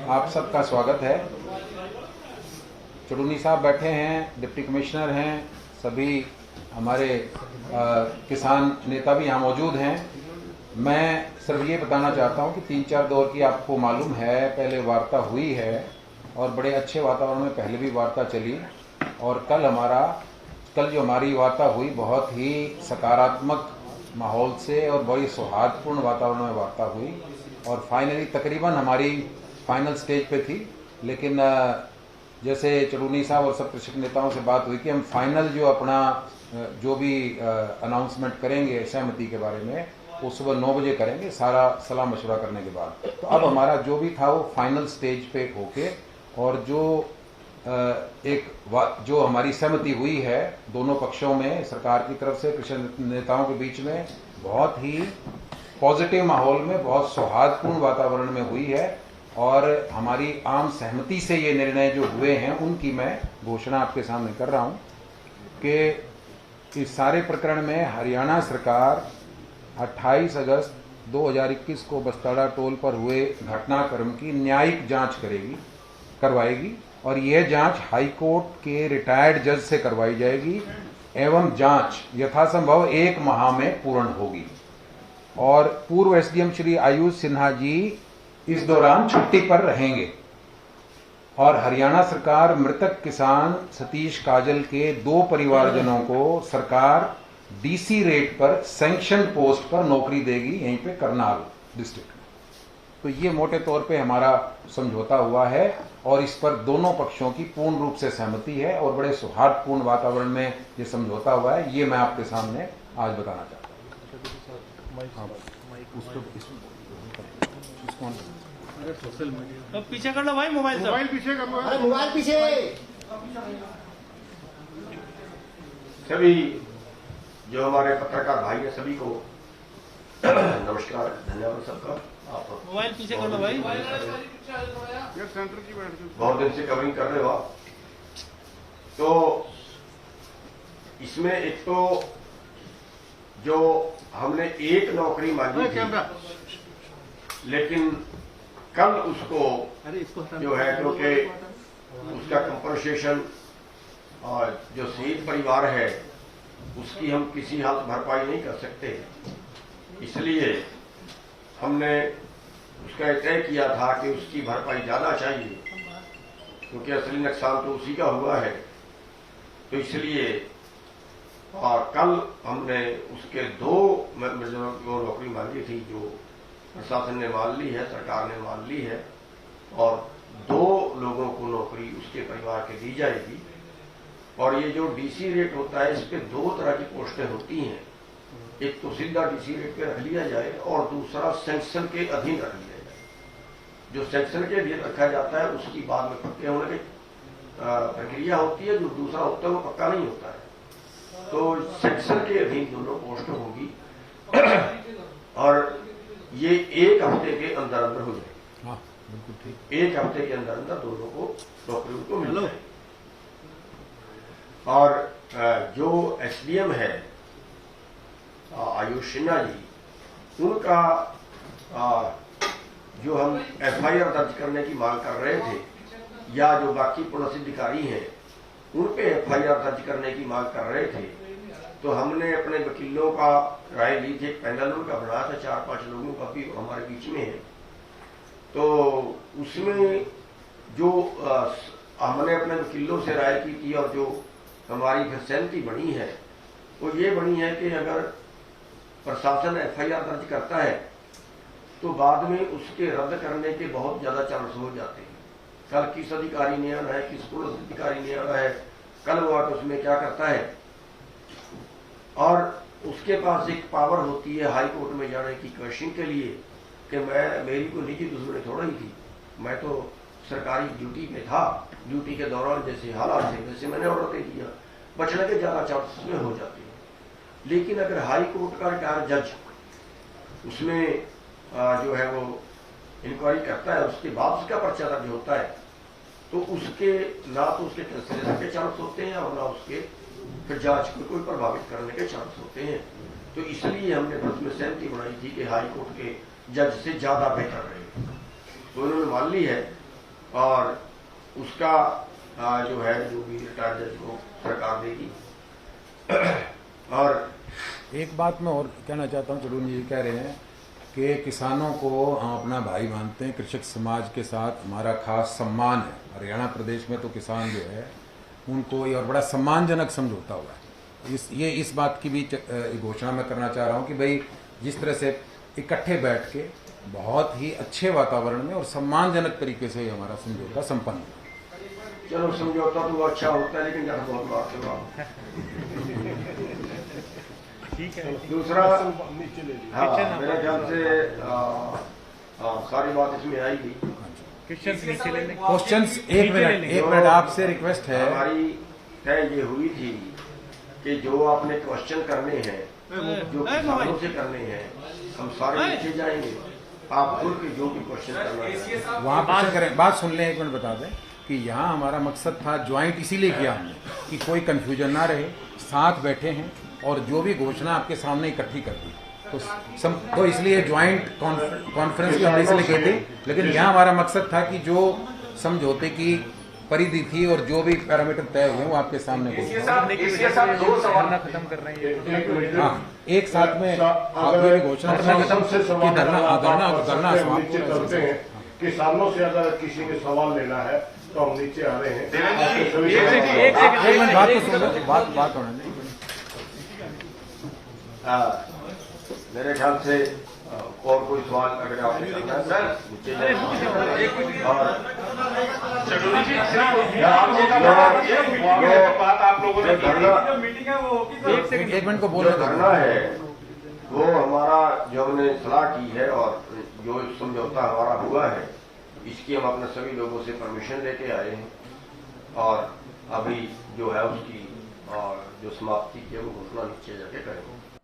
आप सबका स्वागत है। चुड़ूनी साहब बैठे हैं, डिप्टी कमिश्नर हैं, सभी हमारे किसान नेता भी यहाँ मौजूद हैं। मैं सिर्फ ये बताना चाहता हूँ कि 3-4 दौर की आपको मालूम है, पहले वार्ता हुई है और बड़े अच्छे वातावरण में पहले भी वार्ता चली। और कल जो हमारी वार्ता हुई बहुत ही सकारात्मक माहौल से और बड़ी सौहार्दपूर्ण वातावरण में वार्ता हुई और फाइनली तकरीबन हमारी फाइनल स्टेज पे थी। लेकिन जैसे चुड़ूनी साहब और सब कृषक नेताओं से बात हुई कि हम फाइनल जो अपना जो भी अनाउंसमेंट करेंगे सहमति के बारे में वो सुबह 9 बजे करेंगे, सारा सलाह मशवरा करने के बाद। तो अब हमारा जो भी था वो फाइनल स्टेज पे होके और जो हमारी सहमति हुई है दोनों पक्षों में, सरकार की तरफ से कृषक नेताओं के बीच में, बहुत ही पॉजिटिव माहौल में, बहुत सौहार्दपूर्ण वातावरण में हुई है। और हमारी आम सहमति से ये निर्णय जो हुए हैं उनकी मैं घोषणा आपके सामने कर रहा हूँ कि इस सारे प्रकरण में हरियाणा सरकार 28 अगस्त 2021 को बस्ताड़ा टोल पर हुए घटनाक्रम की न्यायिक जांच करवाएगी और यह जांच हाई कोर्ट के रिटायर्ड जज से करवाई जाएगी एवं जांच यथासंभव 1 माह में पूर्ण होगी। और पूर्व एसडीएम श्री आयुष सिन्हा जी इस दौरान छुट्टी पर रहेंगे और हरियाणा सरकार मृतक किसान सतीश काजल के 2 परिवारजनों को सरकार डीसी रेट पर सैंक्शन पोस्ट पर नौकरी देगी यहीं पे करनाल डिस्ट्रिक्ट में। तो ये मोटे तौर पे हमारा समझौता हुआ है और इस पर दोनों पक्षों की पूर्ण रूप से सहमति है और बड़े सौहार्दपूर्ण वातावरण में ये समझौता हुआ है। ये मैं आपके सामने आज बताना चाहता हूँ। तो पीछे कर लो भाई, मोबाइल पीछे कर लो। अरे मोबाइल पीछे। सभी जो हमारे पत्रकार भाई है सभी को नमस्कार, धन्यवाद सबका। आप मोबाइल पीछे कर लो भाई। बहुत दिन से कवरिंग कर रहे हो आप। तो इसमें एक तो जो हमने एक नौकरी मांगी थी लेकिन कल उसको जो है क्योंकि उसका कंपनसेशन और जो शहीद परिवार है उसकी हम किसी हालत भरपाई नहीं कर सकते, इसलिए हमने उसका तय किया था कि उसकी भरपाई ज्यादा चाहिए क्योंकि असली नुकसान तो उसी का हुआ है। तो इसलिए और कल हमने उसके 2 नौकरी मांगी थी जो प्रशासन ने मान ली है, सरकार ने मान ली है और 2 लोगों को नौकरी उसके परिवार के दी जाएगी। और ये जो डीसी रेट होता है इस पे 2 तरह की पोस्टें होती हैं, एक तो सीधा डीसी रेट पे रख लिया जाए और दूसरा सैंक्शन के अधीन रख लिया जाए। जो सैंक्शन के अधीन रखा जाता है उसकी बाद में पक्के होने की प्रक्रिया होती है, जो दूसरा होता है वो पक्का नहीं होता है। तो सैंक्शन के अधीन दोनों पोस्ट होगी और ये 1 हफ्ते के अंदर अंदर हो जाएगी। हाँ, बिल्कुल ठीक। 1 हफ्ते के अंदर अंदर दोनों को नौकरी उनको मिल जाएगी। और जो एसडीएम है आयुष सिन्हा जी, उनका जो हम एफआईआर दर्ज करने की मांग कर रहे थे या जो बाकी पुलिस अधिकारी हैं उन पे एफआईआर दर्ज करने की मांग कर रहे थे, तो हमने अपने वकीलों का राय ली थी, एक पैनल उनका बनाया था 4-5 लोगों का भी हमारे बीच में है। तो उसमें जो हमने अपने वकीलों से राय की थी और जो हमारी फिर सहमति बनी है वो ये बनी है कि अगर प्रशासन एफआईआर दर्ज करता है तो बाद में उसके रद्द करने के बहुत ज्यादा चांस हो जाते हैं। कल किस अधिकारी ने आना है, किस पुलिस अधिकारी ने आना है, कल वो आकर उसमें क्या करता है और उसके पास एक पावर होती है हाई कोर्ट में जाने की क्वेश्चन के लिए कि मेरी कोई निजी दुश्मनी थोड़ा ही थी, मैं तो सरकारी ड्यूटी में था, ड्यूटी के दौरान जैसे हालात थे वैसे मैंने ऑर्डर दे दिया, बचने के ज्यादा चांसेस में हो जाते हैं। लेकिन अगर हाई कोर्ट का रिटायर्ड जज उसमें जो है वो इंक्वायरी करता है उसके बाद उसका पर्चा दर्ज होता है तो उसके ना तो उसके कैंसिलेशन के चांस होते हैं और ना उसके फिर जांच को कोई प्रभावित करने के चांस होते हैं। तो इसलिए हमने उसमें सहमति बनाई थी कि हाई कोर्ट के जज से ज्यादा बेहतर रहेगा। तो उन्होंने मान ली है और उसका जो है जो भी रिटायर्ड जज को सरकार देगी। और एक बात मैं और कहना चाहता हूँ, चलून जी कह रहे हैं कि किसानों को हम अपना भाई मानते हैं, कृषक समाज के साथ हमारा खास सम्मान है। हरियाणा प्रदेश में तो किसान जो है उनको ये और बड़ा सम्मानजनक समझौता हुआ है। इस बात की भी घोषणा मैं करना चाह रहा हूँ कि भाई जिस तरह से इकट्ठे बैठ के बहुत ही अच्छे वातावरण में और सम्मानजनक तरीके से हमारा समझौता संपन्न हुआ। चलो समझौता तो अच्छा होता है, लेकिन जब बहुत बात से बात ठीक है। दूसरा, हाँ मेरे ख्याल से सारी बात इसमें आएगी। क्वेश्चंस एक मिनट आपसे रिक्वेस्ट है। हमारी तय ये हुई थी कि जो आपने क्वेश्चन करने हैं, जो किसानों से करने हैं, हम सारे नीचे जाएंगे। आप खुल के जो भी क्वेश्चन करना है वहाँ पूछा करें। बात सुन लें, एक मिनट बता दें कि यहाँ हमारा मकसद था ज्वाइंट इसीलिए किया हमने कि कोई कंफ्यूजन ना रहे, साथ बैठे हैं और जो भी घोषणा आपके सामने इकट्ठी कर दी तो इसलिए ज्वाइंट कॉन्फ्रेंस की हमने इसलिए की थी। लेकिन यहाँ हमारा मकसद था कि जो समझौते की परिधि थी और जो भी पैरामीटर तय हुए वो आपके सामने इसके साथ दो सवाल खत्म कर रहे हैं। हाँ, एक साथ में आपने घोषणा करना नीचे चलते हैं। किसानों से अगर किसी ने सवाल लेना है तो हम नीचे आ रहे हैं। बात तो सुन, बात होने दें। मेरे ख्याल से और कोई सवाल अगर आपने करना है सर नीचे जाइए। और एक मिनट को बोल करना है वो हमारा जो हमने सलाह की है और जो समझौता हमारा हुआ है, इसकी हम अपने सभी लोगों से परमिशन लेके आए हैं और अभी जो है उसकी जो समाप्ति की वो घोषणा नीचे जाके करेंगे।